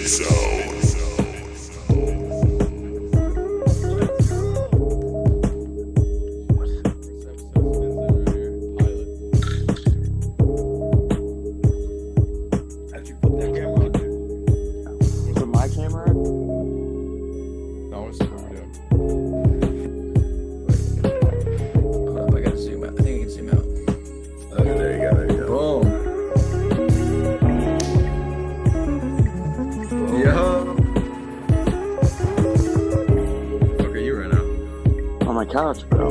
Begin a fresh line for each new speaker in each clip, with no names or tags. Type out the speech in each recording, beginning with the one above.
Zone.
How'd you put that camera on there?
Was it my camera?
No, it's not doing.
Hold up, I gotta zoom out. I think I can zoom out.
Okay, there you go. There you go.
Boom.
Yo. Okay, you right now.
On my couch, bro.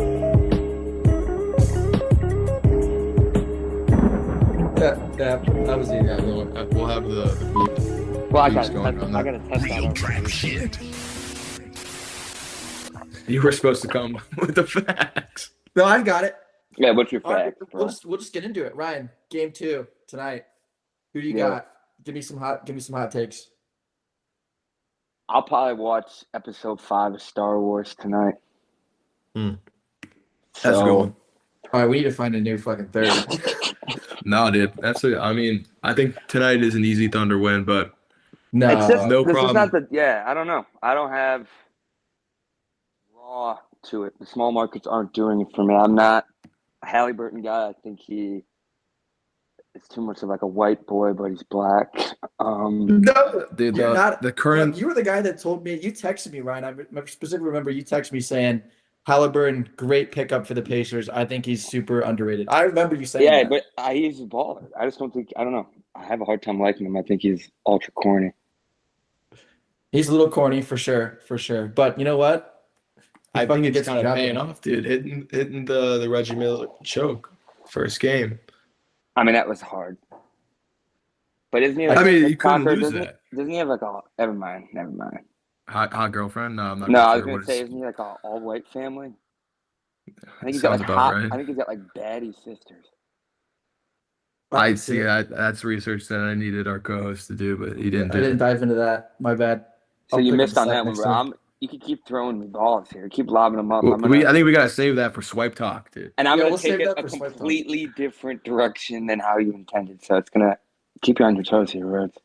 Yeah, I was in
Yeah, we'll have the beep.
Well, I
Keeps
gotta
going
test,
on
I
that.
gotta test
Real
that
trap
out.
shit.
You were supposed to come with the facts.
No, I've got it.
Yeah, what's your
All right,
fact, bro?
we'll just get into it. Ryan, game 2 tonight. Who do you
Yeah.
got? Give me some hot takes.
I'll probably watch episode 5 of Star Wars tonight.
That's a good one.
All right, we need to find a new fucking third.
No, dude. I mean, I think tonight is an easy Thunder win, but
No,
It's just,
no
this
problem.
is not the, yeah, I don't know. I don't have raw to it. The small markets aren't doing it for me. I'm not a Halliburton guy. I think he is too much of like a white boy, but he's black.
no,
dude,
you're not.
the current
You were the guy that told me. You texted me, Ryan. I specifically remember you texted me saying Halliburton, great pickup for the Pacers. I think he's super underrated. I remember you saying
Yeah,
that.
but he's a baller. I just don't think, I don't know. I have a hard time liking him. I think he's ultra corny.
He's a little corny for sure. But you know what? He
I
fucking
think it's
gets the
kind of
job
paying
done.
off, dude. Hitting the Reggie Miller choke first game.
I mean, that was hard. But isn't he
I
like
mean,
a
you couldn't
TikToker?
lose
Doesn't
that.
Doesn't he have like a, never mind.
Hot girlfriend? No, I'm not
No,
really
I
sure
was going
what
to say,
it's-
isn't he like a all-white family? I think he's
Sounds
got like
about
hot,
right.
I think he's got like baddie sisters.
I see. That's research that I needed our co-host to do, but he didn't
I
do
didn't
it.
dive into that. My bad.
So
I'll
you
pick up
missed
the
on
slack
that one,
next
bro.
time.
You can keep throwing me balls here. Keep lobbing them up.
Well,
I'm gonna,
I think we gotta save that for swipe talk, dude.
and I'm
Yeah,
going
we'll
to take
save
it
that
a
for Swipe Talk.
completely different direction than how you intended. So it's going to keep you on your toes here, Rhodes.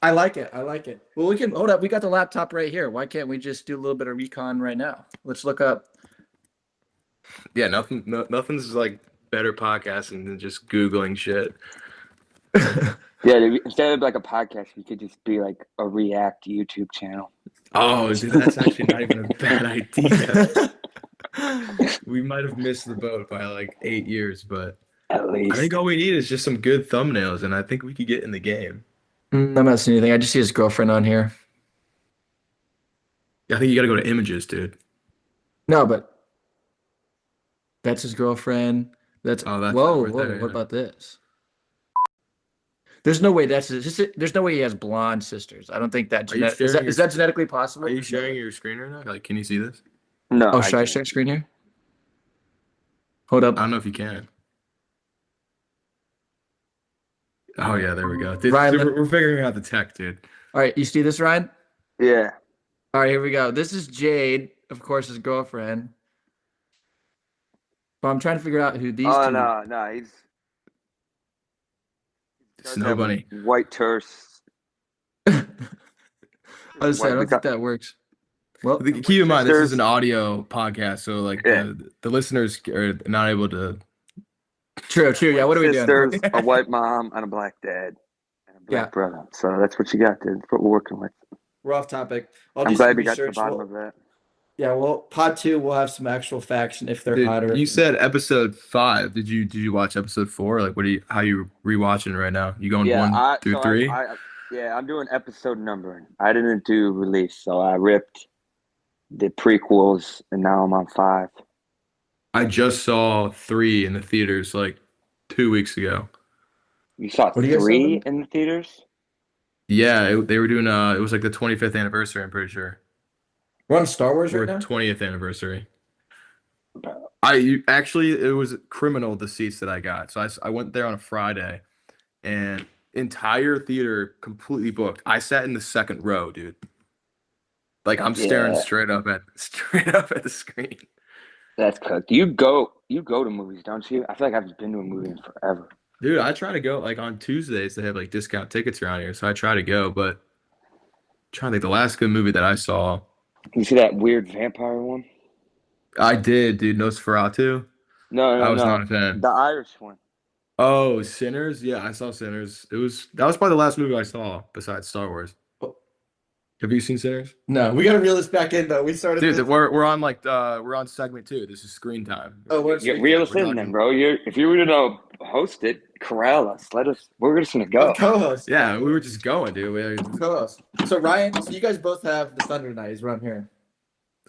I like it. Well, we can hold up. We got the laptop right here. Why can't we just do a little bit of recon right now? Let's look up.
Yeah, nothing's like better podcasting than just googling shit.
Yeah, instead of like a podcast, we could just be like a React YouTube channel.
Oh, dude, that's actually not even a bad idea. We might have missed the boat by like 8 years, but
At
I
least.
think all we need is just some good thumbnails, and I think we could get in the game.
I'm not seeing anything. I just see his girlfriend on here.
I think you gotta go to images, dude.
No, but that's his girlfriend. That's
Oh, that's
whoa.
right there,
What
yeah.
about this? There's no way there's no way he has blonde sisters. I don't think that
Are you
is
sharing
is
your-
that genetically possible?
Are you sharing your screen right now? Like, can you see this?
No.
Oh, should I
can't.
share screen here? Hold up.
I don't know if you can. Oh yeah, there we go.
Ryan,
We're figuring out the tech, dude.
All right, you see this, Ryan?
Yeah.
All right, here we go. This is Jade, of course, his girlfriend. But I'm trying to figure out who these
Oh,
two.
no. He's
Snow Bunny.
White terse.
I was saying, I don't think that works. Well,
Keep in mind, this is
sisters.
an audio podcast, so like
Yeah.
the listeners are not able to.
true. Yeah, what are we
Sisters,
doing?
a white mom, and a black dad, and a black
Yeah.
brother. So that's what you got, dude. That's what we're working with.
We're off topic. I'll
I'm
do some
glad we got to the
research.
bottom
We'll-
of that.
Yeah, well, pod 2, we'll have some actual facts and if they're
Dude,
hotter.
you said episode 5. Did you watch episode 4? Like, how you rewatching right now? You going 1 through 3?
I'm doing episode numbering. I didn't do release, so I ripped the prequels, and now I'm on 5.
I just saw 3 in the theaters like 2 weeks ago.
You saw
What do you guys
3
have?
in the theaters?
Yeah, they were doing it was like the 25th anniversary, I'm pretty sure.
We're on Star Wars
Or
right now?
20th anniversary. Actually, it was criminal, the seats that I got. So I went there on a Friday, and entire theater completely booked. I sat in the second row, dude. Like, I'm staring
Yeah.
straight up at the screen.
That's cooked. You go to movies, don't you? I feel like I haven't been to a movie in forever.
Dude, I try to go like on Tuesdays. They have like discount tickets around here, so I try to go. But trying to think, the last good movie that I saw.
You see that weird vampire one?
I did, dude. Nosferatu.
No,
I
no,
was not
no.
a fan.
The Irish one.
Oh, Sinners. Yeah, I saw Sinners. That was probably the last movie I saw besides Star Wars.
Oh,
Have you seen Sinners?
no, we gotta reel this back in though. We started
Dude,
this.
we're on like we're on segment 2. This is screen time.
Oh, we're
Yeah,
speaking.
reel
We're
us in then,
talking-
bro. If you were to host it, corral us. We're just gonna go.
Co-host.
Yeah, we were just going, dude.
Co-host. So Ryan, so you guys both have the Thunder tonight. He's around here.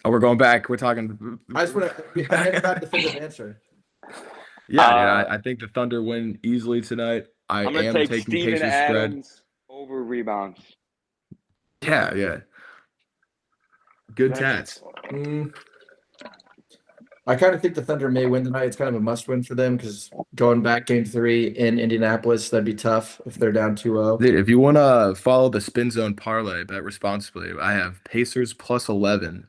Oh, we're going back. We're talking.
I just want to. I never got a definitive answer.
Yeah, dude,
Uh,
I think the Thunder win easily tonight. I
I'm gonna
am
take
taking
Steven
Pacers spread.
Adams over rebounds.
Yeah, yeah. Good tats.
I kind of think the Thunder may win tonight. It's kind of a must-win for them because going back game 3 in Indianapolis, that'd be tough if they're down 2-0.
Dude, if you want to follow the spin zone parlay, bet responsibly. I have Pacers plus 11.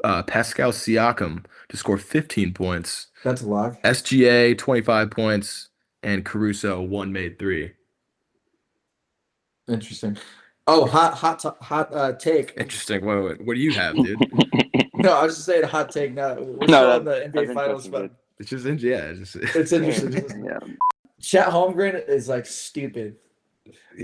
Pascal Siakam to score 15 points.
That's a lock.
SGA 25 points, and Caruso 1 made 3.
Interesting. Oh, hot take.
Interesting. What do you have, dude?
No, I was just saying a hot take. Now we're
No,
still in the
that's
NBA Finals,
interesting,
but
dude.
It's just it's just
it's interesting.
Yeah.
Chet Holmgren is like stupid.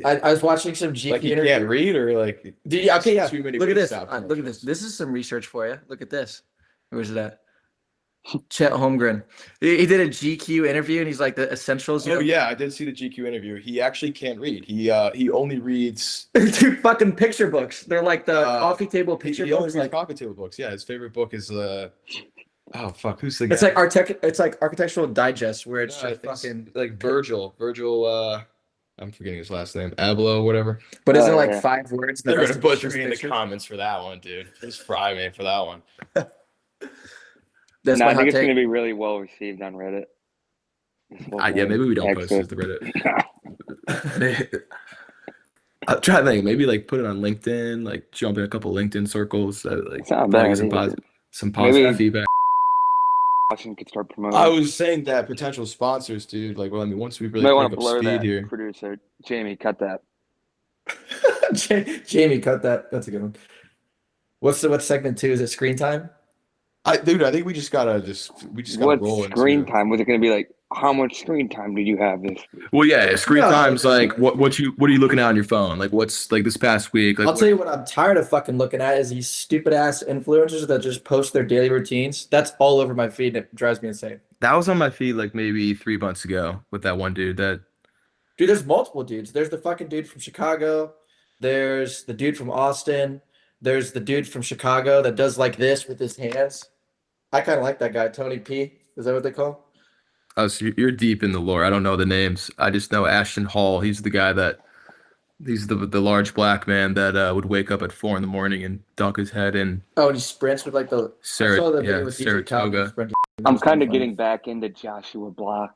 I was watching some GQ
like you
interview.
can't read or like
Okay, yeah.
too many
Look at this.
stop
Look at this. This is some research for you. Look at this. Where's it at? Chet Holmgren. He did a GQ interview, and he's like the essentials. You
Oh
know?
yeah, I did see the GQ interview. He actually can't read. He only reads.
Dude, fucking picture books. They're like the coffee table
He
picture
only
books.
reads
Like
coffee table books. Yeah, his favorite book is oh fuck, who's the guy?
it's like It's like Architectural Digest, where it's
No,
just
it's
fucking.
like Virgil. I'm forgetting his last name. Abloh, whatever.
But isn't it
Oh,
like
yeah.
5 words?
They're
rest
gonna
of it's
butcher
just
me in the
pictures?
comments for that one, dude. Just fry me for that one.
That's
No,
my
I think
hot
it's
take.
gonna be really well received on Reddit.
Yeah, maybe we don't post
Excellent.
it to Reddit. I'm trying to think. Maybe like put it on LinkedIn. Like jump in a couple LinkedIn circles. Like
It's not
probably
bad
get
either.
some positive
Maybe-
feedback.
Washington could start promoting.
I was saying that potential sponsors, dude. Like, well, I mean, once we
You
really
might
pick
want to
up
blur
speed
that,
here.
producer Jamie. Cut that.
Jamie, cut that. That's a good one. What's segment 2? Is it screen time?
Dude, I think we just gotta
What
roll
screen
into.
time? Was it going to be like? How much screen time did you have this week?
Well, yeah, screen
No.
time's like what are you looking at on your phone? Like what's like this past week? Like
I'll tell you what I'm tired of fucking looking at is these stupid ass influencers that just post their daily routines. That's all over my feed. And it drives me insane.
that was on my feed like maybe 3 months ago with that one dude that
Dude, there's multiple dudes. There's the fucking dude from Chicago. There's the dude from Austin. There's the dude from Chicago that does like this with his hands. I kind of like that guy, Tony P. Is that what they call?
oh, so you're deep in the lore. I don't know the names. I just know Ashton Hall. He's the guy he's the large black man that would wake up at 4 a.m. and dunk his head in
Oh, and he sprints with like the. I saw the video with DJ Khaled
Saratoga.
sprinting.
I'm kind of
Funny.
getting back into Joshua Block.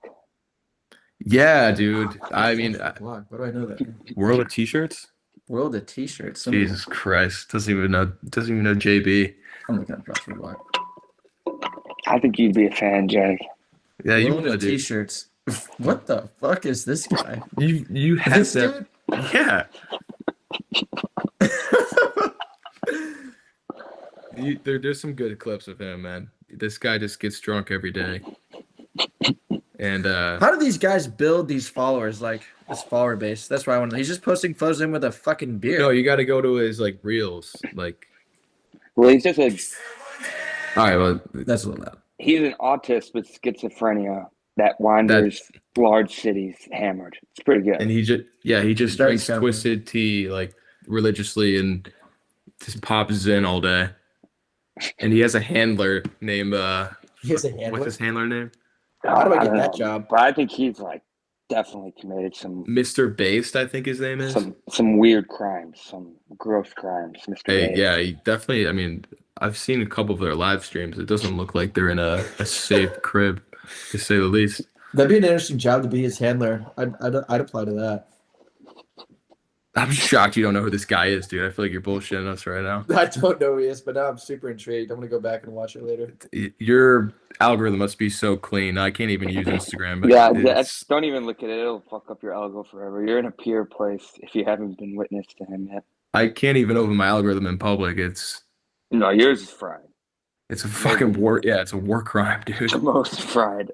Yeah, dude. I mean,
Why do I know that?
World of T-shirts.
World of T-shirts.
Jesus Christ, doesn't even know JB.
I'm looking at Joshua Block.
I think you'd be a fan, Jake.
Yeah, you
World
would,
of
dude.
T-shirts. What the fuck is this guy?
You had
This
that.
dude?
Yeah. There's some good clips of him, man. This guy just gets drunk every day. And
How do these guys build these followers, like this follower base? That's why I want to. He's just posting photos of him with a fucking beer.
no, you got to go to his like reels. Like,
Well, he's just
all right, well,
That's a little loud.
he's an autist with schizophrenia that wanders large cities hammered. It's pretty good.
and he just
Very
drinks
simple.
twisted tea like religiously and just pops in all day. And he has a handler named
He has a handler.
what's his handler name?
How do I get
don't
that
know,
job?
But I think he's like definitely committed
Mr. Based, I think his name is.
some weird crimes, some gross crimes. Mr.
Hey,
Bates.
yeah, he definitely. I mean, I've seen a couple of their live streams. It doesn't look like they're in a safe crib, to say the least.
That'd be an interesting job to be his handler. I'd apply to that.
I'm shocked you don't know who this guy is, dude. I feel like you're bullshitting us right now.
I don't know who he is, but now I'm super intrigued. I'm gonna go back and watch it later.
Your algorithm must be so clean. I can't even use Instagram. But
Yeah,
it's-
don't even look at it. It'll fuck up your algo forever. You're in a pure place if you haven't been witness to him yet.
I can't even open my algorithm in public.
No, yours is fried.
It's a fucking war. Yeah, it's a war crime,
The
dude.
most fried.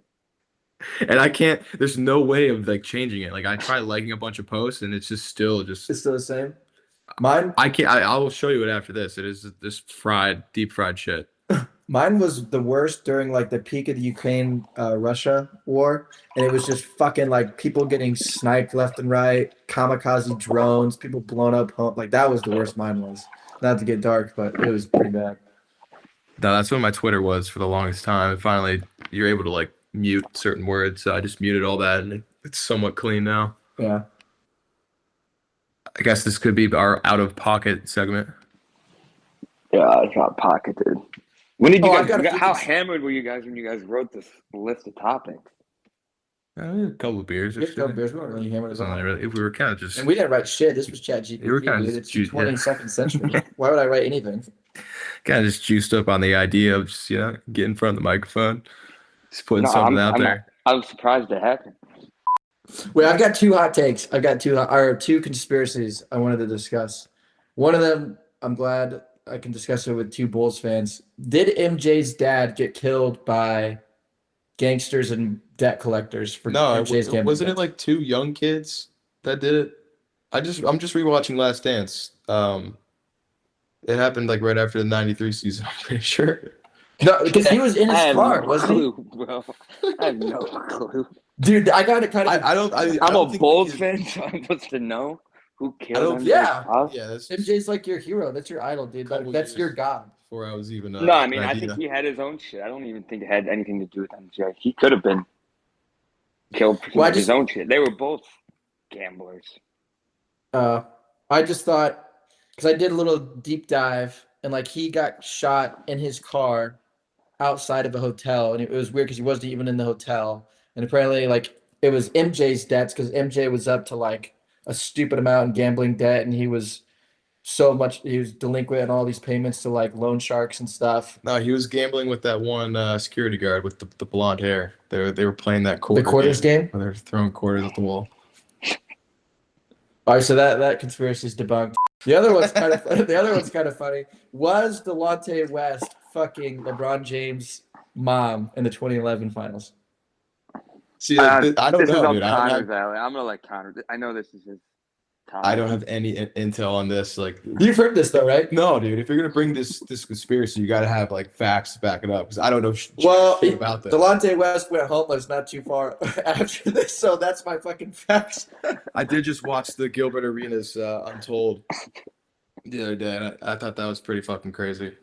And I can't. There's no way of like changing it. Like I try liking a bunch of posts, and it's just still just.
It's still the same. Mine,
I can't. I will show you it after this. It is this deep fried shit.
mine was the worst during like the peak of the Ukraine Russia war, and it was just fucking like people getting sniped left and right, kamikaze drones, people blown up home. Like that was the worst mine was. Not to get dark, but it was pretty bad.
No, that's what my Twitter was for the longest time. And finally, you're able to like mute certain words. So I just muted all that, and it's somewhat clean now.
Yeah.
I guess this could be our out of pocket segment.
Yeah, I got pocketed. When did you
I've
guys?
got a few
How
things.
hammered were you guys when you guys wrote this list of topics?
A couple of beers. Or
We have no
shit.
beers. We weren't really hammered at
Something
all.
really- If we were kind of just.
And we didn't write shit. This was ChatGPT,
You were kinda
dude.
just
It's the
juiced, yeah.
22nd century. Why would I write anything?
Kind of just juiced up on the idea of just get in front of the microphone, just putting
No,
something out there.
I was surprised it happened.
Wait, I've got two hot takes. I've got two conspiracies I wanted to discuss. One of them, I'm glad I can discuss it with two Bulls fans. Did MJ's dad get killed by gangsters and debt collectors for
No,
MJ's gambling
wasn't it
debts?
like two young kids that did it? I'm just rewatching Last Dance. It happened like right after the '93 season. I'm pretty sure.
No, because he was in
I
his
have
car,
no
wasn't he?
clue, bro. I have no clue.
Dude, I got to kind of.
I don't. I
I'm
don't
a
think
Bulls
we
fan, so I'm supposed to know who
don't-
killed him.
Yeah.
Yeah, that's
MJ's like your hero. That's your idol, dude.
Couple
That's
years.
your god.
before I was even.
No, I mean,
an
I
idea.
think he had his own shit. I don't even think it had anything to do with MJ. He could have been killed for
Well, I
his
just-
own shit. They were both gamblers.
I just thought because I did a little deep dive and like he got shot in his car outside of a hotel, and it was weird because he wasn't even in the hotel, and apparently like it was MJ's debts because MJ was up to like a stupid amount in gambling debt, and he was delinquent in all these payments to like loan sharks and stuff.
No, he was gambling with that one security guard with the blonde hair. They were playing that quarter
The quarters game.
where they were throwing quarters at the wall.
All right, so that conspiracy is debunked. The other one's kind of funny. Was Delonte West fucking LeBron James' mom in the 2011 finals?
See, I don't
this is
know,
up
dude.
Connor's alley. I'm gonna let Connor. I know this is his topic.
I don't have any intel on this. Like,
You've heard this though, right?
no, dude. If you're gonna bring this conspiracy, you got to have like facts to back it up because I don't know
Well,
shit about this.
Delonte West went homeless not too far after this, so that's my fucking facts.
I did just watch the Gilbert Arenas Untold the other day, and I thought that was pretty fucking crazy.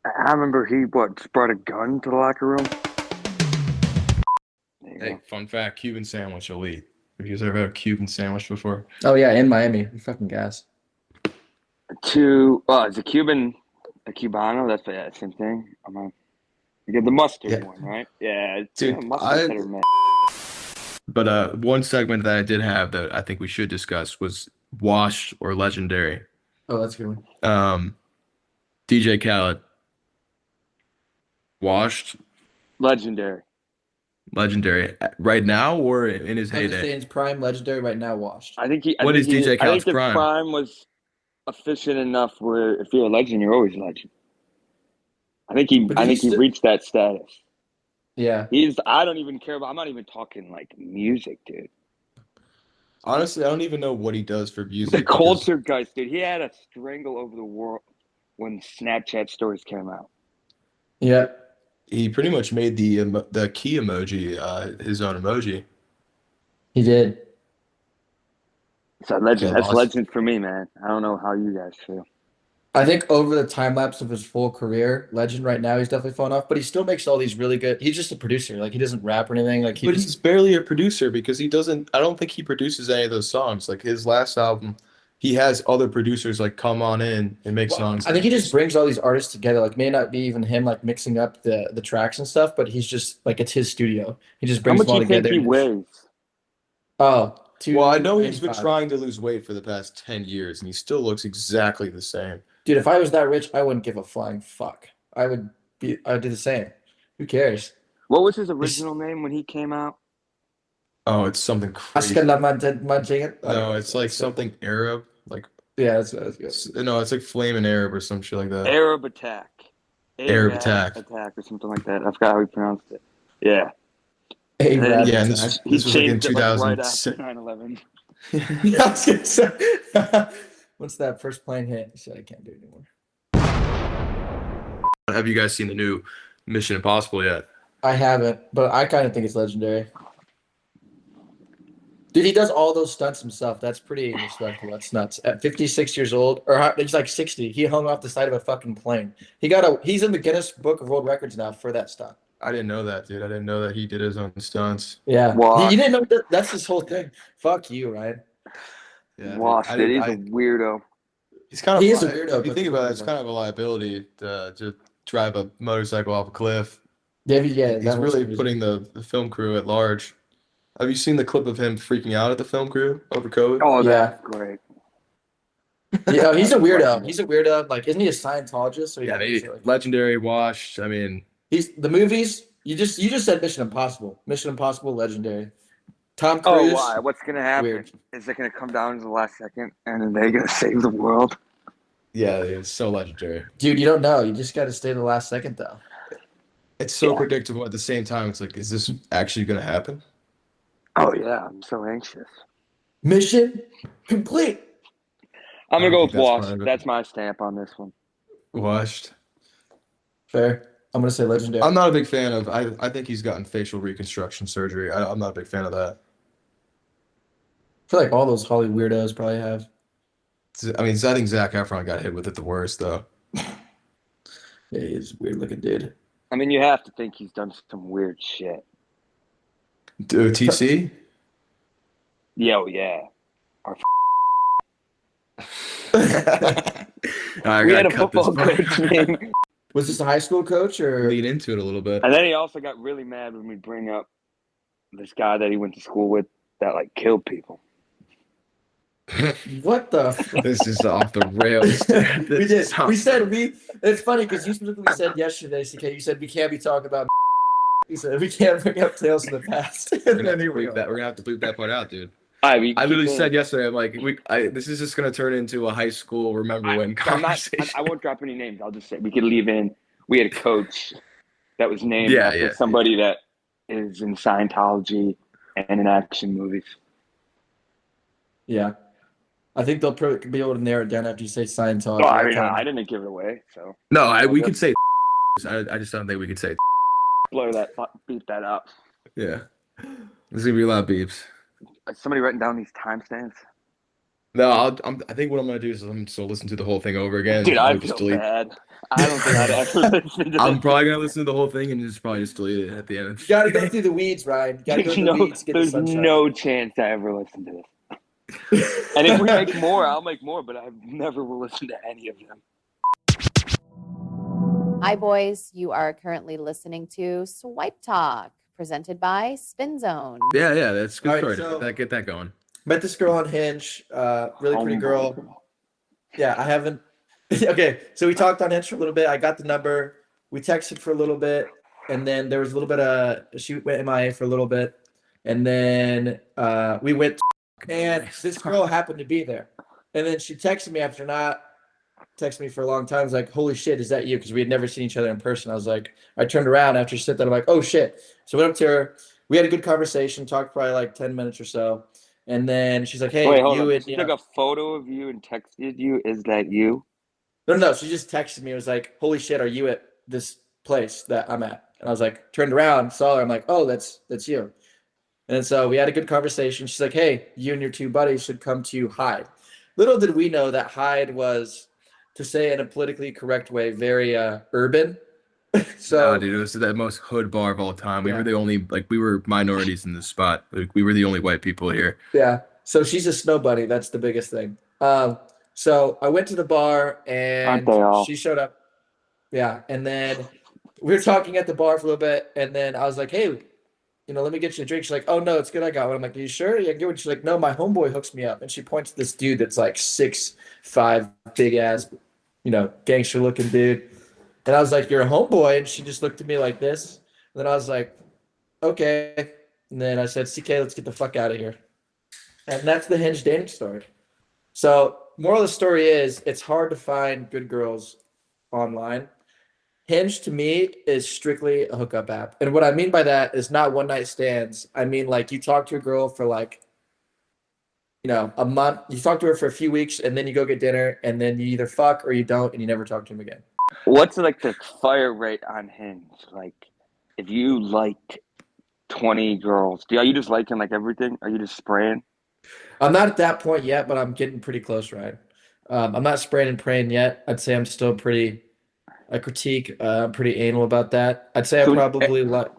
I remember he just brought a gun to the locker room. There you
Hey,
go.
fun fact: Cuban sandwich elite. Have you guys ever had a Cuban sandwich before?
Oh yeah, in Miami, you fucking gas.
Is a Cuban a Cubano? That's the same thing. You get the mustard
Yeah.
one, right? Yeah,
Dude,
mustard better, man.
But one segment that I did have that I think we should discuss was washed or legendary.
Oh, that's a good one.
DJ Khaled. Washed,
Legendary.
legendary. Right now or in his heyday?
Understands prime legendary right now washed.
I think he.
What is DJ
I
Khaled's
think the
prime?
prime was efficient enough where if you're a legend, you're always a legend. I think he.
But
I
did he
think he
still-
reached that status.
Yeah.
I don't even care about. I'm not even talking like music, dude.
Honestly, I don't even know what he does for music.
The
because
culture guys, dude. He had a strangle over the world when Snapchat stories came out.
Yeah.
He pretty much made the key emoji his own emoji.
He did.
So legend.
Yeah,
That's
lost.
legend for me, man. I don't know how you guys feel.
I think over the time lapse of his full career, legend right now, he's definitely fallen off, but he still makes all these really good. He's just a producer. Like he doesn't rap or anything. Like
But he's barely a producer because he doesn't. I don't think he produces any of those songs. Like his last album, he has other producers like come on in and make songs.
I think he just brings all these artists together. Like may not be even him like mixing up the tracks and stuff, but he's just like it's his studio. He just
How
brings
much
them all
do you think
together.
he weighs?
Oh,
Well, I know he's been
285.
trying to lose weight for the past 10 years, and he still looks exactly the same.
Dude, if I was that rich, I wouldn't give a flying fuck. I'd do the same. Who cares?
What was his original name when he came out?
Oh, it's something crazy.
Askalamadjingat.
No, it's like something Arab, like
Yeah, that's good.
No, it's like Flamin' Arab or some shit like that.
Arab Attack.
Arab Attack.
Attack or something like that. I forgot how he pronounced it. Yeah.
A
And then
rap
Yeah, and
attack.
he
this was like in
changed it like right after
2006.
9/11.
Yeah, I was gonna say. Once that first plane hit, he said, "I can't do it anymore."
Have you guys seen the new Mission Impossible yet?
I haven't, but I kind of think it's legendary. Dude, he does all those stunts himself. That's pretty respectable. That's nuts. At 56 years old, or he's like 60, he hung off the side of a fucking plane. He's in the Guinness Book of World Records now for that stunt.
I didn't know that, dude. I didn't know that he did his own stunts.
Yeah.
Wow.
You didn't know that? That's his whole thing. Fuck you, Ryan.
Yeah,
Lost
I
it.
didn't-
He's a weirdo.
he's kind of.
He is a weirdo,
If you
but-
think about it, it's kind of a liability to drive a motorcycle off a cliff.
Yeah,
He's
that was
really
crazy.
putting the film crew at large. Have you seen the clip of him freaking out at the film crew over COVID?
Oh,
Yeah.
that's great.
Yeah, he's a weirdo. He's a weirdo. Like, isn't he a Scientologist? So he
Yeah,
he's like-
legendary, washed. I mean,
he's the movies. You just said Mission Impossible. Mission Impossible, legendary. Tom
Oh,
Cruise.
why? What's going to happen?
Weird.
Is it going to come down to the last second and then they're going to save the world?
yeah, it's so legendary.
Dude, you don't know. You just got to stay to the last second, though.
It's so
Yeah.
predictable. At the same time, it's like, is this actually going to happen?
Oh, yeah. I'm so anxious.
Mission complete.
I'm going to
I
go
think
with
that's
Washed.
part of it.
That's my stamp on this one.
Washed.
Fair. I'm gonna say legendary.
I'm not a big fan of. I think he's gotten facial reconstruction surgery. I'm not a big fan of that.
I feel like all those Holly weirdos probably have.
I mean, I think Zac Efron got hit with it the worst, though.
Yeah, he's a weird looking dude.
I mean, you have to think he's done some weird shit.
Dude, TC?
Yo, yeah.
I
We had
gotta
a
cut this
football
part.
coach named.
Was this a high school coach or?
Lead into it a little bit.
And then he also got really mad when we bring up this guy that he went to school with that like killed people.
What the?
This is off the rails.
We did. We said we. It's funny because you specifically said yesterday, CK. You said we can't be talking about. You said we can't bring up tales from the past.
We're gonna have to bleep that part out, dude.
All right,
I literally said yesterday, I'm like, this is just gonna turn into a high school remember when conversation.
I won't drop any names. I'll just say we could leave in. We had a coach that was named
Yeah,
after
yeah.
somebody that is in Scientology and in action movies.
Yeah, I think they'll probably be able to narrow it down after you say Scientology.
Well, I mean, I didn't give it away, so
No, we could say. I just don't think we could say.
blur that, beat that up.
Yeah, there's gonna be a lot of beeps.
Is somebody writing down these timestamps?
No, I think what I'm gonna do is I'm just gonna listen to the whole thing over again.
Dude,
I'll
I
just
feel
delete.
bad. I don't think I'd ever listen to
I'm
this.
probably gonna listen to the whole thing and just probably just delete it at the end.
You gotta go through the weeds, Ryan. You gotta go
There's
through the
no,
weeds to get the
there's
sunshine.
no chance I ever listen to this. And if we make more, I'll make more, but I never will listen to any of them.
Hi, boys. You are currently listening to Swipe Talk, presented by Spin Zone.
Yeah, that's good.
All right,
Story.
so-
Get that going.
Met this girl on Hinge. Really pretty girl.
Humble.
Yeah, I haven't. Okay, so we talked on Hinge for a little bit. I got the number. We texted for a little bit, and then there was a little bit of she went MIA for a little bit, and then we went, and this girl happened to be there, and then she texted me after not texting me for a long time. I was like, "Holy shit, is that you?" Because we had never seen each other in person. I was like, I turned around after she said that. I'm like, "Oh shit!" So I went up to her. We had a good conversation. Talked probably like 10 minutes or so, and then she's like, "Hey,
Wait, hold
you
on.
and
She
you
took
know."
a photo of you and texted you. Is that you?
No. She just texted me. It was like, "Holy shit, are you at this place that I'm at?" And I was like, turned around, saw her. I'm like, "Oh, that's you." And then so we had a good conversation. She's like, "Hey, you and your two buddies should come to Hyde." Little did we know that Hyde was, to say in a politically correct way, very urban. So
Oh, dude, it was the most hood bar of all time. We
Yeah.
were the only we were minorities in this spot. Like, we were the only white people here.
yeah. So she's a snow bunny. That's the biggest thing. So I went to the bar and
Aren't they all?
she showed up. Yeah. And then we were talking at the bar for a little bit. And then I was like, "Hey, let me get you a drink." She's like, "Oh no, it's good. I got one." I'm like, "Are you sure? Yeah, get one." She's like, "No, my homeboy hooks me up." And she points to this dude that's like 6'5", big ass, gangster looking dude. And I was like, "You're a homeboy?" And she just looked at me like this. And then I was like, "Okay." And then I said, "CK, let's get the fuck out of here." And that's the Hinge dating story. So moral of the story is it's hard to find good girls online. Hinge to me is strictly a hookup app. And what I mean by that is not one night stands. I mean, like, you talk to a girl for like, a month, you talk to her for a few weeks, and then you go get dinner, and then you either fuck or you don't, and you never talk to him again.
What's like the fire rate on Hinge? Like, if you like 20 girls, are you just liking like everything? Are you just spraying?
I'm not at that point yet, but I'm getting pretty close, Ryan. I'm not spraying and praying yet. I'd say I'm still pretty, I critique, pretty anal about that. I'd say I
So,
probably like,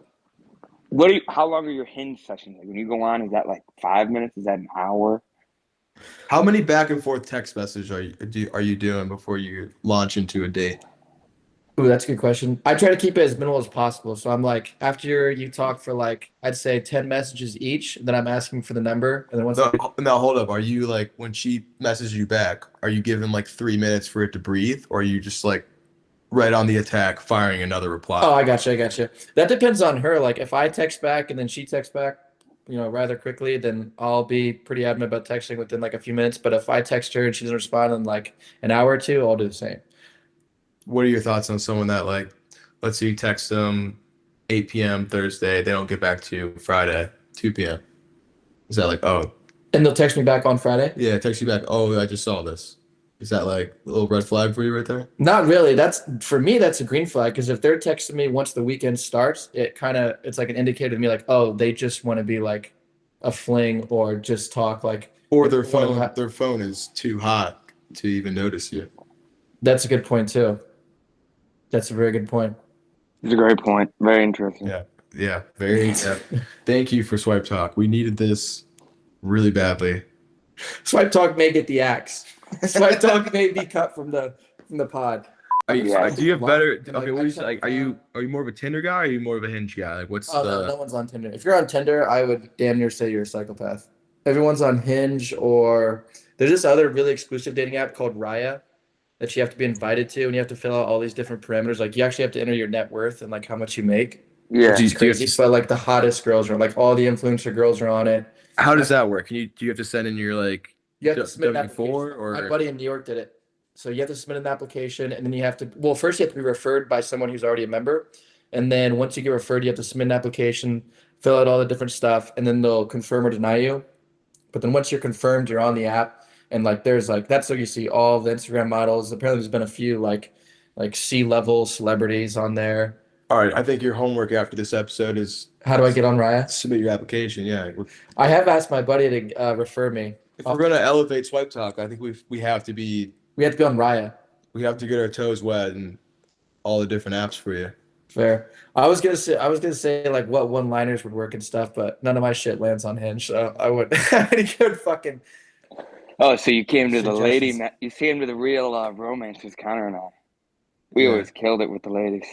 how long are your Hinge sessions? Like when you go on, is that like 5 minutes? Is that an hour?
How many back and forth text messages are you doing before you launch into a date?
ooh, that's a good question. I try to keep it as minimal as possible. So I'm like, after you talk for like, I'd say 10 messages each, then I'm asking for the number. And then once
No, now hold up. Are you like when she messages you back, are you giving like 3 minutes for it to breathe, or are you just like right on the attack, firing another reply?
Oh, I got you. I got you. That depends on her. Like, if I text back and then she texts back, rather quickly, then I'll be pretty adamant about texting within like a few minutes. But if I text her and she doesn't respond in like an hour or two, I'll do the same.
What are your thoughts on someone that like, let's say you text them 8 p.m. Thursday, they don't get back to you Friday, 2 p.m. Is that like, oh,
And they'll text me back on Friday?
yeah, text you back, oh, I just saw this. Is that like a little red flag for you right there?
Not really. For me, that's a green flag because if they're texting me once the weekend starts, it's like an indicator to me like, oh, they just want to be like a fling or just talk like.
Or
If they wanna
their phone is too hot to even notice you.
That's a good point too. That's a very good point.
It's a great point. Very interesting.
Yeah. Yeah. Very Thank you for Swipe Talk. We needed this really badly.
Swipe Talk may get the axe. Swipe Talk may be cut from the pod.
Yeah.
Do you have better
Like,
okay, what is like are you more of a Tinder guy or are you more of a Hinge guy? Like what's
Oh,
the
no one's on Tinder. If you're on Tinder, I would damn near say you're a psychopath. Everyone's on Hinge, or there's this other really exclusive dating app called Raya that you have to be invited to, and you have to fill out all these different parameters. Like, you actually have to enter your net worth and like how much you make.
Yeah.
Do you-
It's crazy. But like the hottest girls are like all the influencer girls are on it.
how does that work? Do you have to send in your like
You have to submit an
W-4
application.
or
My buddy in New York did it. So you have to submit an application, and then you have to, well, first you have to be referred by someone who's already a member. And then once you get referred, you have to submit an application, fill out all the different stuff, and then they'll confirm or deny you. But then once you're confirmed, you're on the app. And like there's like that's where you see all the Instagram models. Apparently there's been a few like C-level celebrities on there.
All right, I think your homework after this episode is
How do I get on Raya?
submit your application. Yeah.
I have asked my buddy to refer me.
If we're gonna elevate Swipe Talk, I think we have to be
We have to be on Raya.
we have to get our toes wet and all the different apps for you.
Fair. I was gonna say like what one-liners would work and stuff, but none of my shit lands on Hinge, so I would any good fucking
Oh, so you came to the lady.
Suggestions.
You came to the real romances, Connor and I. We
Yeah.
always killed it with the ladies.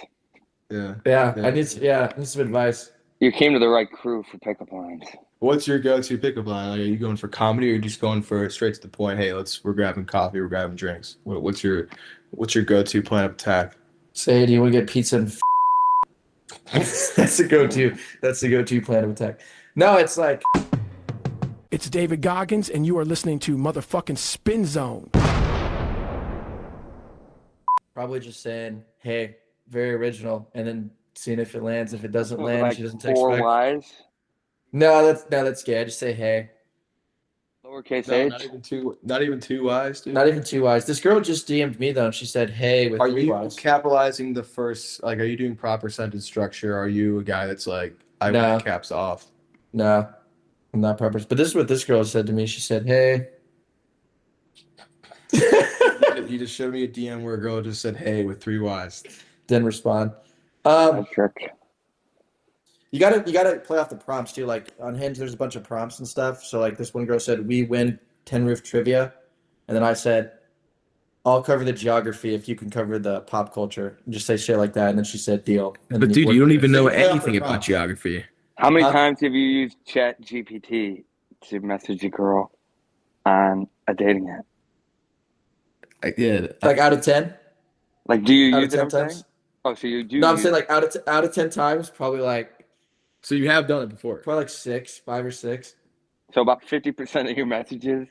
Yeah.
yeah.
Yeah.
I need some advice.
You came to the right crew for pickup lines.
What's your go-to pickup line? Like, are you going for comedy or are you just going for straight to the point? Hey, we're grabbing coffee, we're grabbing drinks. What's your go-to plan of attack?
Say, do you want to get pizza and That's the go-to. That's the go-to plan of attack. No, it's like
It's David Goggins, and you are listening to motherfucking Spin Zone.
probably just saying, hey, very original, and then seeing if it lands. If it doesn't
So,
land,
like
she doesn't text
four
back.
Y's,
No, that's gay. I just say hey.
lowercase
No,
h.
not even two Y's, dude.
Not even 2 Y's. This girl just DM'd me though, and she said hey with
Are
3
you
Y's.
capitalizing the first, like, are you doing proper sentence structure? Are you a guy that's like, I
No.
want caps off?
No, I'm not proper. But this is what this girl said to me. She said, hey.
You just showed me a DM where a girl just said, hey, with 3 Y's.
Didn't respond.
Trick.
You gotta play off the prompts too. Like on Hinge, there's a bunch of prompts and stuff. So like this one girl said, we win 10 roof trivia. And then I said, I'll cover the geography if you can cover the pop culture. And just say shit like that. And then she said, deal. And
But
then
dude, you don't even know
play off the
anything about
prompts.
geography.
How many
Huh?
times have you used Chat GPT to message a girl on a dating app?
Yeah.
Like out of 10?
Like, do you
Out of
use it?
10
I'm saying?
times?
Oh, so you do.
No, I'm
use
saying
it.
like out of 10 times, probably like
5 or 6.
six, 5 or 6.
So about 50% of your messages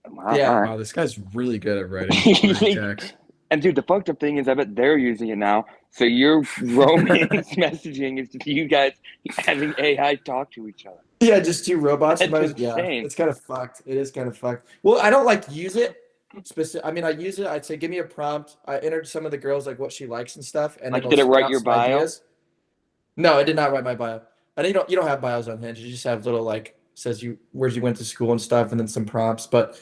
Wow,
Yeah.
all right.
Wow, this guy's really good at writing text.
And dude, the fucked up thing is, I bet they're using it now. So your romance messaging is just you guys having AI talk to each other.
Yeah, just two robots.
That's
Yeah,
insane.
it's kind of fucked. It is kind of fucked. Well, I don't like use it. I mean, I use it. I'd say, give me a prompt. I entered some of the girls like what she likes and stuff, and
Like,
then
did it
it'll spit
write
out
your
some
bio?
ideas. No, I did not write my bio. And you don't have bios on Hinge. You just have little like says you where you went to school and stuff, and then some prompts. But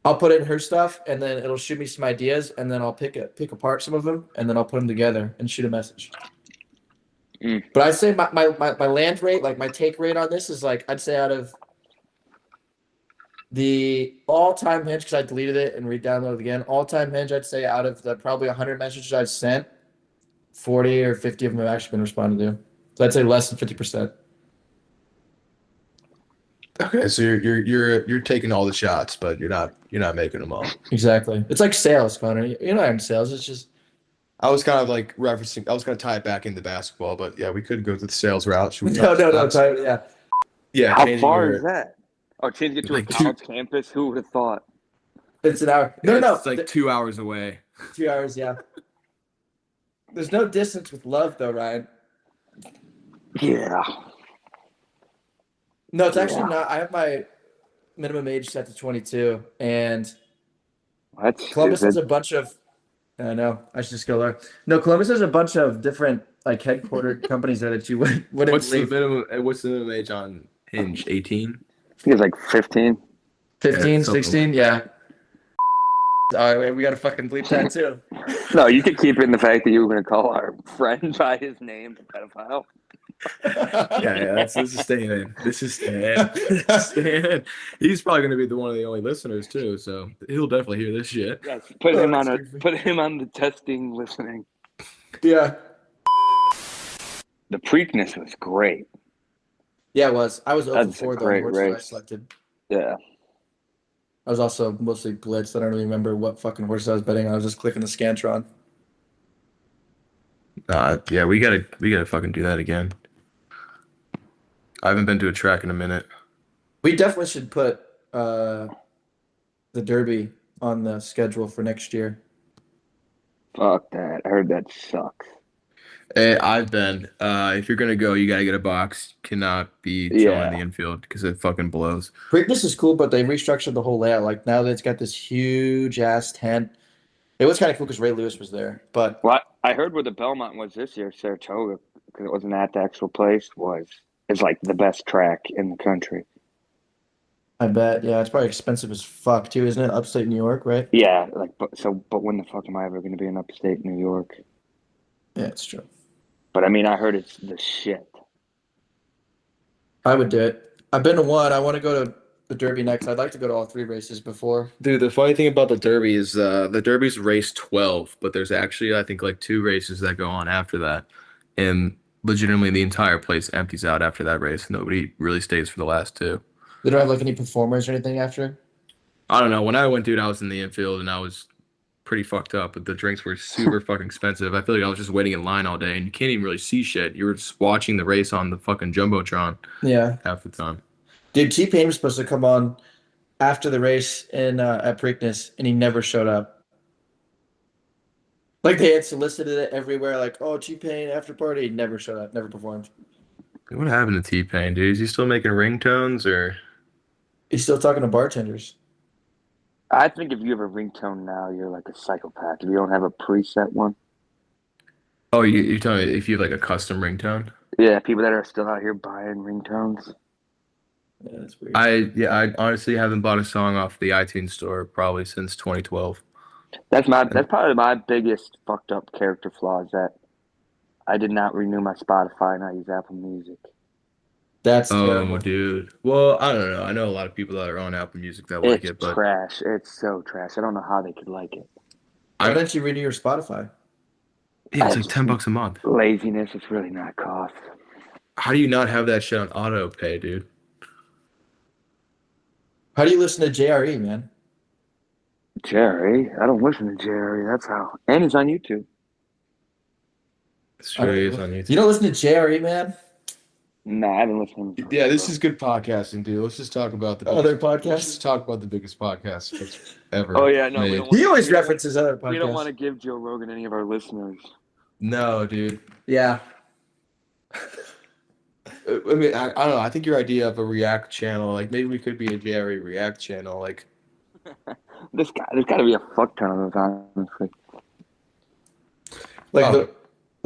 I'll put in her stuff, and then it'll shoot me some ideas, and then I'll pick apart some of them, and then I'll put them together and shoot a message.
Mm.
But I'd say my land rate, like my take rate on this is like, I'd say out of the all-time Hinge, because I deleted it and re-downloaded it again, all-time Hinge, I'd say out of the probably 100 messages I've sent, 40 or 50 of them have actually been responded to. So I'd say less than 50%.
Okay, so you're taking all the shots, but you're not making them all.
Exactly. It's like sales, Connor. You're not in sales. It's just
I was kind of like referencing. I was going to tie it back into basketball, but yeah, we could go to the sales route. Should we
no. Yeah.
Yeah,
How
changing
far
your-
is that? Oh, changing it to
Like
a college campus? Who would have thought?
It's an hour. No.
It's like 2 hours away.
2 hours. Yeah. There's no distance with love, though, Ryan.
Yeah.
No, it's actually
Yeah.
not. I have my minimum age set to 22, and
That's
Columbus has
stupid.
a bunch of. I know. I should just go there. No, Columbus has a bunch of different like headquartered companies there that you wouldn't
What's the
believe.
What's the minimum age on Hinge? 18.
I think it's like 15.
15,
Yeah, something
16, yeah. All right, we got to fucking bleep that too.
No, you could keep in the fact that you were going to call our friend by his name a pedophile.
Yeah. This is staying in. This is staying in. Staying in. He's probably going to be one of the only listeners too, so he'll definitely hear this shit.
Yes, put
Oh,
him on
excuse me.
put him on the testing listening.
Yeah.
The Preakness was great.
Yeah, it was. I was 0
That's a
4 though.
great
Horses I
race.
selected.
Yeah.
I was also mostly blitzed. I don't really remember what fucking horse I was betting on. I was just clicking the Scantron.
Yeah, we gotta fucking do that again. I haven't been to a track in a minute.
We definitely should put the Derby on the schedule for next year.
Fuck that. I heard that sucks.
I've been. If you're gonna go, you gotta get a box. Cannot be chilling in the infield because it fucking blows.
Preakness is cool, but they restructured the whole layout. Like now that it's got this huge ass tent. It was kind of cool because Ray Lewis was there, but
Well, I heard where the Belmont was this year, Saratoga, because it wasn't at the actual place, is like the best track in the country.
I bet, yeah, it's probably expensive as fuck too, isn't it? Upstate New York, right?
Yeah, like but when the fuck am I ever going to be in upstate New York?
Yeah, it's true.
But I mean, I heard it's the shit.
I would do it. I've been to one. I want to go to the Derby next. I'd like to go to all 3 races before.
Dude, the funny thing about the Derby is the Derby's race 12, but there's actually I think like 2 races that go on after that, and legitimately the entire place empties out after that race. Nobody really stays for the last 2.
They don't have like any performers or anything after.
I don't know. When I went, dude, I was in the infield and I was pretty fucked up, but the drinks were super fucking expensive. I feel like I was just waiting in line all day, and you can't even really see shit. You were just watching the race on the fucking jumbotron
Yeah,
half the time.
dude, T-Pain was supposed to come on after the race in at Preakness, and he never showed up. Like they had solicited it everywhere, like, oh, T-Pain after party. He never showed up, never performed.
What happened to T-Pain, dude? Is he still making ringtones or?
He's still talking to bartenders.
I think if you have a ringtone now, you're like a psychopath. If you don't have a preset one.
Oh, you're telling me if you have like a custom ringtone?
Yeah, people that are still out here buying ringtones.
Yeah, that's weird.
I honestly haven't bought a song off the iTunes store probably since 2012.
That's probably my biggest fucked up character flaw is that I did not renew my Spotify and I use Apple Music.
That's
Oh,
terrible.
dude. Well, I don't know. I know a lot of people that are on Apple Music that like
It's
it, but
trash. It's so trash. I don't know how they could like it.
Why don't you renew your Spotify?
yeah, it's like $10 a month.
Laziness. It's really not cost.
How do you not have that shit on auto pay, dude?
How do you listen to JRE, man?
Jerry, I don't listen to Jerry. That's how. And it's on YouTube.
It's true, it's on YouTube.
You don't listen to JRE, man?
No, I haven't listened to him.
Yeah, this is good podcasting, dude. Let's just talk about the
Other
Let's
podcasts.
just talk about the biggest podcast that's ever.
Oh yeah, no, we
made.
don't want.
He always
we don't-
references other podcasts.
We don't want to give Joe Rogan any of our listeners.
No, dude.
Yeah.
I mean, I don't know. I think your idea of a React channel, like maybe we could be a Jerry React channel, like
There's got to be a fuck ton of those, honestly.
Like
Oh.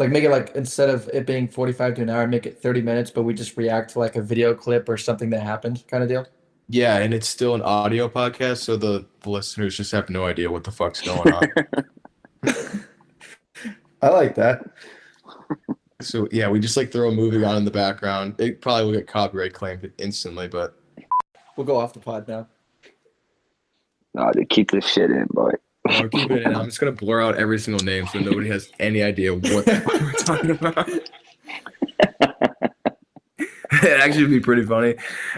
make it like instead of it being 45 to an hour, make it 30 minutes, but we just react to like a video clip or something that happened kind of deal.
yeah, and it's still an audio podcast, so the listeners just have no idea what the fuck's going on.
I like that.
So yeah, we just like throw a movie on in the background. It probably will get copyright claimed instantly, but
We'll go off the pod now.
No, they keep this shit in, boy.
I'll keep it in. I'm just gonna blur out every single name so nobody has any idea what the fuck we're talking about. It actually would be pretty funny.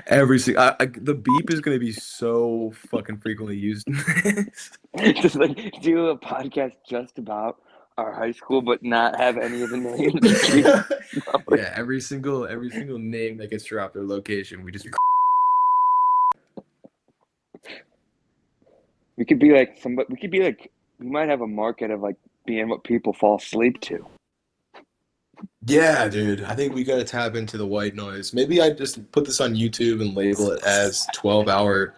The beep is gonna be so fucking frequently used.
Just like do a podcast just about our high school, but not have any of the names.
Yeah, every single name that gets dropped, their location, we just
We could be like somebody. We could be like. We might have a market of like being what people fall asleep to.
yeah, dude. I think we gotta tap into the white noise. Maybe I just put this on YouTube and label it as 12-hour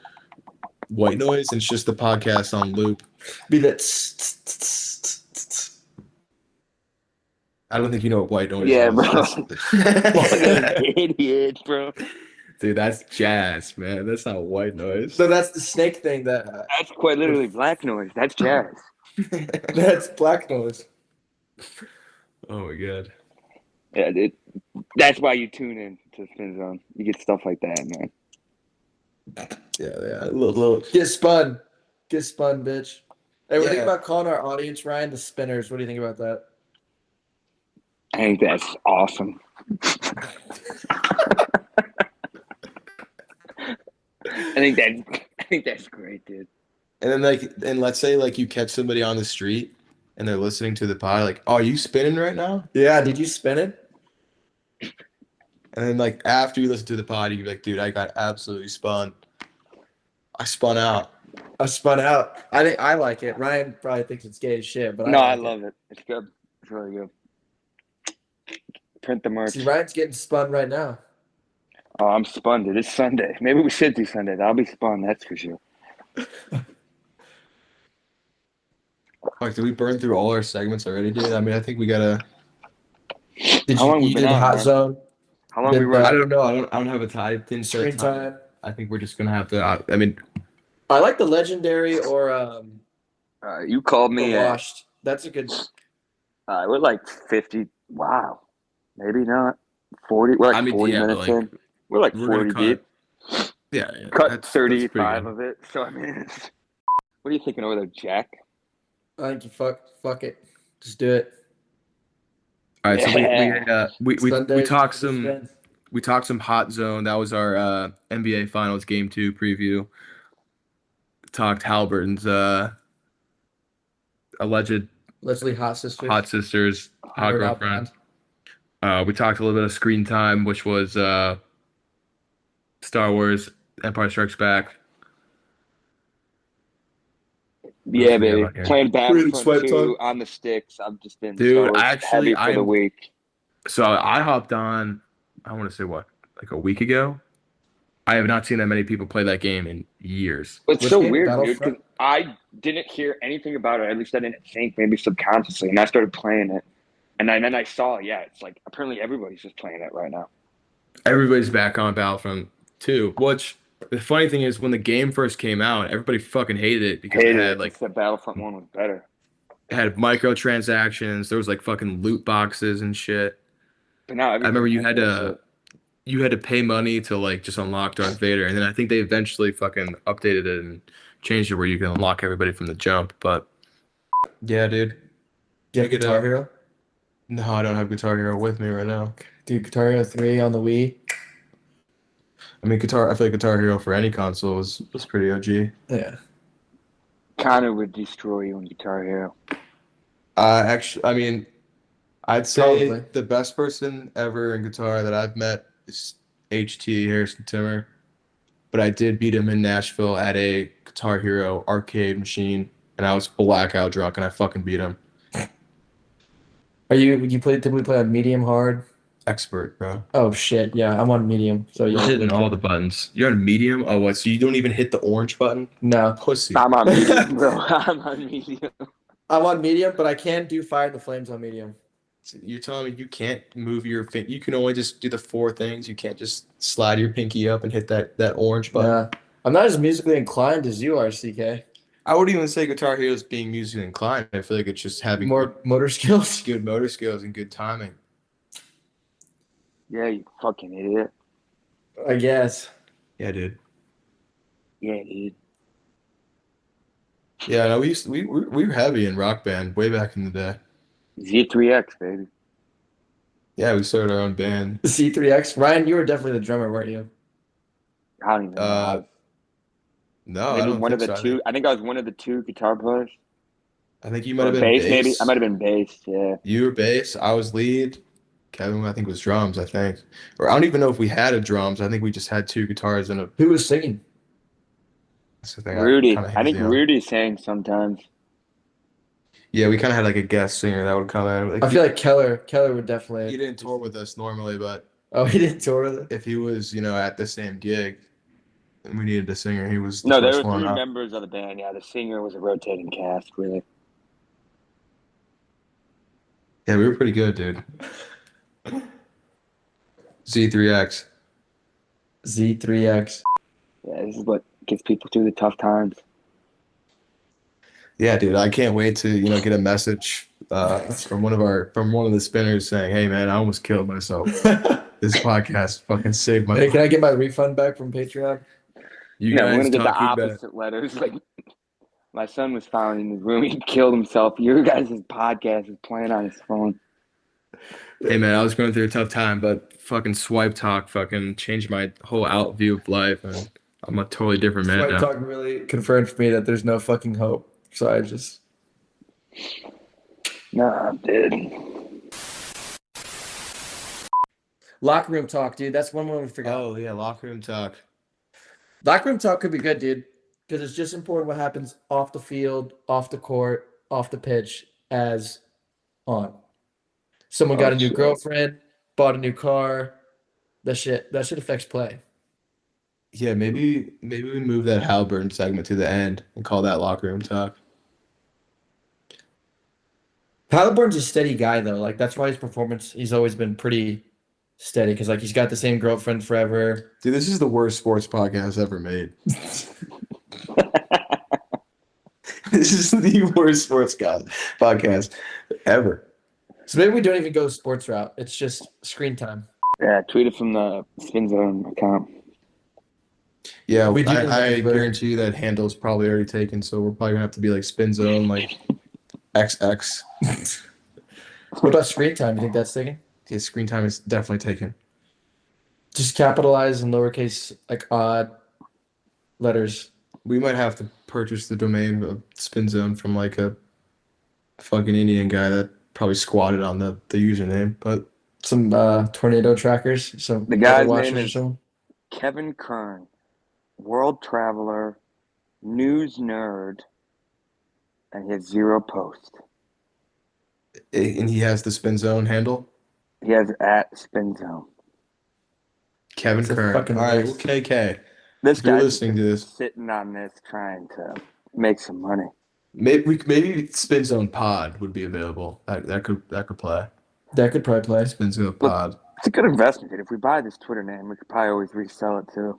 white noise, and it's just the podcast on loop.
Be that.
I don't think you know what white noise
Yeah,
is.
bro.
That's-
Idiot, bro.
Dude, that's jazz, man. That's not white noise.
So that's the snake thing that
That's quite literally black noise. That's jazz.
that's black noise.
Oh my god.
Yeah, dude. That's why you tune in to Spin Zone. You get stuff like that, man.
Yeah. A little.
Get spun, bitch. Hey, we're
Yeah.
thinking about calling our audience, Ryan, the spinners. What do you think about that?
I think that's awesome. I think that's great, dude.
And then and let's say like you catch somebody on the street and they're listening to the pod, like, oh, are you spinning right now?
Yeah, did you spin it?
And then like after you listen to the pod, you can be like, dude, I got absolutely spun. I spun out.
I spun out. I think I like it. Ryan probably thinks it's gay as shit, but
No, I
like
love it. It's good. It's really good. Print the merch.
See, Ryan's getting spun right now.
Oh, I'm spun, dude. It's Sunday. Maybe we should do Sunday. I'll be spun, that's for sure.
Fuck, did we burn through all our segments already, dude? I mean, I think we gotta.
Did
How long we
you
been
did
on,
hot
man?
zone?
How long we
Then,
run?
I don't know. I don't have a time. Didn't start
Screen
time.
time.
I think we're just gonna have to. I mean,
I like the legendary or
You called me at
washed. That's a good.
we're like 50. Wow. Maybe not. 40. We're like
I mean,
40
yeah, but,
minutes
like,
in. We're like
we're
40
gonna
deep.
yeah.
Cut
that's
35
pretty good.
of it. So, I mean, what are you thinking over there, Jack?
I think you fuck it. Just do it.
All right, so
Yeah.
we
Sunday,
talked
just
some.
spin.
We talked some hot zone. That was our NBA Finals Game 2 preview. Talked Halliburton's alleged
Leslie Hot Sisters.
hot sisters, hot
Her
girlfriend.
outbound.
We talked a little bit of screen time, which was Star Wars, Empire Strikes Back.
Yeah,
What's the
baby.
name out here?
Playing
Really
Battlefront
sweat
2
time.
on the sticks. I've just been
Dude,
so
actually,
heavy for the week.
So I hopped on, I want to say what, like a week ago? I have not seen that many people play that game in years.
It's
Which
so
game?
weird, dude,
Battlefront?
because I didn't hear anything about it. At least I didn't think, maybe subconsciously. And I started playing it. And then I saw, yeah, it's like apparently everybody's just playing it right now.
Everybody's back on Battlefront 2, which the funny thing is when the game first came out, everybody fucking hated it because
Hated
it
it.
had like
The Battlefront 1 was better.
it had microtransactions, there was like fucking loot boxes and shit.
But now
I remember you had
everybody's
to pay money to like just unlock Darth Vader, and then I think they eventually fucking updated it and changed it where you can unlock everybody from the jump. But yeah, dude.
Do you have
Check it
Guitar
out.
Hero?
No, I don't have Guitar Hero with me right now.
Dude, Guitar Hero 3 on the Wii.
I mean, I feel like Guitar Hero for any console was pretty OG.
Yeah.
Connor would destroy you in Guitar Hero.
Actually, I mean, I'd say
Probably.
the best person ever in guitar that I've met It's HT Harrison Timmer. But I did beat him in Nashville at a Guitar Hero arcade machine, and I was blackout drunk, and I fucking beat him.
You typically play on medium hard?
Expert, bro.
Oh shit, yeah, I'm on medium. So
You're
yeah,
hitting all the buttons. You're on medium? Oh, what? So you don't even hit the orange button?
No.
Pussy.
I'm on medium, bro. I'm on medium.
I'm on medium, but I can do Fire in the Flames on medium.
You're telling me you can't move your finger. You can only just do the 4 things. You can't just slide your pinky up and hit that orange button.
Yeah. I'm not as musically inclined as you are, CK.
I wouldn't even say Guitar Hero is being musically inclined. I feel like it's just having
More motor skills.
good motor skills and good timing.
Yeah, you fucking idiot.
I guess.
Yeah, dude.
Yeah, dude.
Yeah, no, we were heavy in Rock Band way back in the day.
Z3X, baby.
Yeah, we started our own band.
C3X. Ryan, you were definitely the drummer, weren't you?
I don't even know.
No, I
Maybe
don't
one of
think
the
so.
two. I think I was one of the 2 guitar players.
I think you might have
Or
been
bass,
bass.
maybe. I might have been bass. Yeah.
You were bass. I was lead. Kevin, I think, was drums. I think, or I don't even know if we had a drums. I think we just had 2 guitars and a.
Who was singing?
That's the thing.
Rudy.
kinda
I think
hazy on.
Rudy sang sometimes.
Yeah, we kind of had like a guest singer that would come in. Like,
I feel like Keller would
he
definitely.
didn't tour with us normally, but
Oh, he didn't tour with it.
if he was, at the same gig, and we needed a singer, he was the
No, there
first
were
one
3
up.
members of the band. Yeah, the singer was a rotating cast, really.
Yeah, we were pretty good, dude. Z3X.
Z3X.
Yeah, this is what gets people through the tough times.
Yeah, dude, I can't wait to get a message from one of the spinners saying, "Hey, man, I almost killed myself. This podcast fucking saved my."
Hey, can I get my refund back from Patreon?
You
Yeah, we're
guys
gonna get the
talk your
opposite letters. Like, my son was found in his room. He killed himself. Your guys' podcast is playing on his phone.
Hey, man, I was going through a tough time, but fucking Swipe Talk fucking changed my whole view of life, and I'm a totally different man
Swipe
now.
Talk really confirmed for me that there's no fucking hope. So I just.
Nah, dude.
Locker room talk, dude. That's one we forgot.
Oh yeah, locker room talk.
Locker room talk could be good, dude. Because it's just important what happens off the field, off the court, off the pitch, as on. Someone got a new
shit.
girlfriend, bought a new car. That shit affects play.
Yeah, maybe we move that Halliburton segment to the end and call that locker room talk.
Halliburton's a steady guy, though. Like, that's why his performance, he's always been pretty steady. Because, like, he's got the same girlfriend forever.
Dude, this is the worst sports podcast ever made. This is the worst sports podcast ever.
So maybe we don't even go the sports route. It's just screen time.
Yeah, tweeted from the Spin Zone account.
Yeah,
We do need
I
to convert.
guarantee you that handle's probably already taken, so we're probably gonna have to be like Spin Zone, like XX.
What about screen time? You think that's taken?
His screen time is definitely taken.
Just capitalize in lowercase, like odd letters.
We might have to purchase the domain of Spin Zone from like a fucking Indian guy that probably squatted on the username, but
Some tornado trackers. Some
The guy's
weather watchers
name
or
is-
something.
Kevin Kern, world traveler, news nerd, and he has 0 posts.
and he has the Spin Zone handle.
He has at Spin Zone.
Kevin
It's a
Kern.
fucking
All right,
waste.
well, KK.
This
If you're
guy's
listening to this,
sitting on this trying to make some money.
maybe Spin Zone Pod would be available. That could play.
That could probably play.
Spin Zone Pod.
It's a good investment, dude. If we buy this Twitter name, we could probably always resell it too.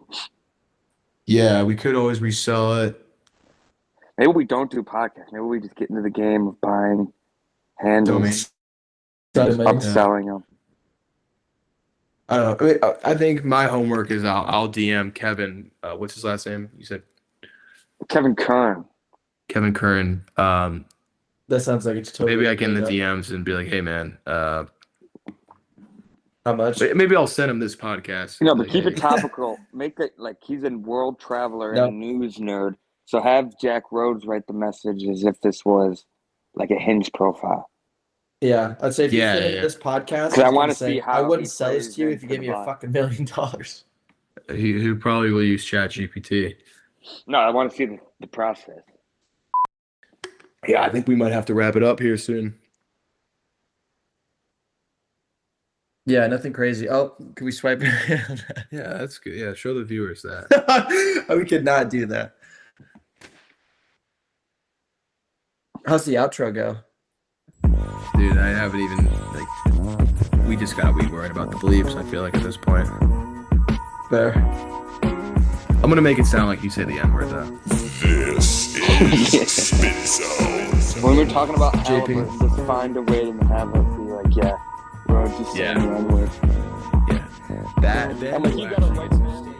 Yeah, we could always resell it.
Maybe we don't do podcasts. Maybe we just get into the game of buying handles,
Domain.
upselling them.
I don't know. I mean, I think my homework is I'll DM Kevin. What's his last name? You said
Kevin Kern.
Kevin Kern.
That sounds like it's totally.
Maybe I get in the
made up.
DMs and be like, "Hey, man,
How much?
maybe I'll send him this podcast."
No, but
Like,
keep
hey.
it topical. Make it like he's a world traveler
No.
and a news nerd. So have Jack Rhodes write the message as if this was like a Hinge profile.
Yeah, I'd say if you
Yeah,
fit
yeah,
into
yeah.
this podcast,
'Cause I
I'm
wanna
saying,
see
I
how
wouldn't
he
sell this
plays
to you if you
into
gave
the
me a
bot.
fucking $1 million.
He probably will use ChatGPT.
No, I want to see the process.
Yeah, I think we might have to wrap it up here soon.
Yeah, nothing crazy. Oh, can we swipe?
Yeah, that's good. Yeah, show the viewers that.
We could not do that. How's the outro go?
Dude, I haven't even like. We just got worried about the bleeps. I feel like at this point,
There.
I'm gonna make it sound like you say the N word though.
This is Spin Zone.
When we're talking about
JP.
Halliburton, just find a way to have us be like, yeah, bro, just saying
Yeah.
the N-word.
Yeah, that.
I'm like, you gotta write some shit.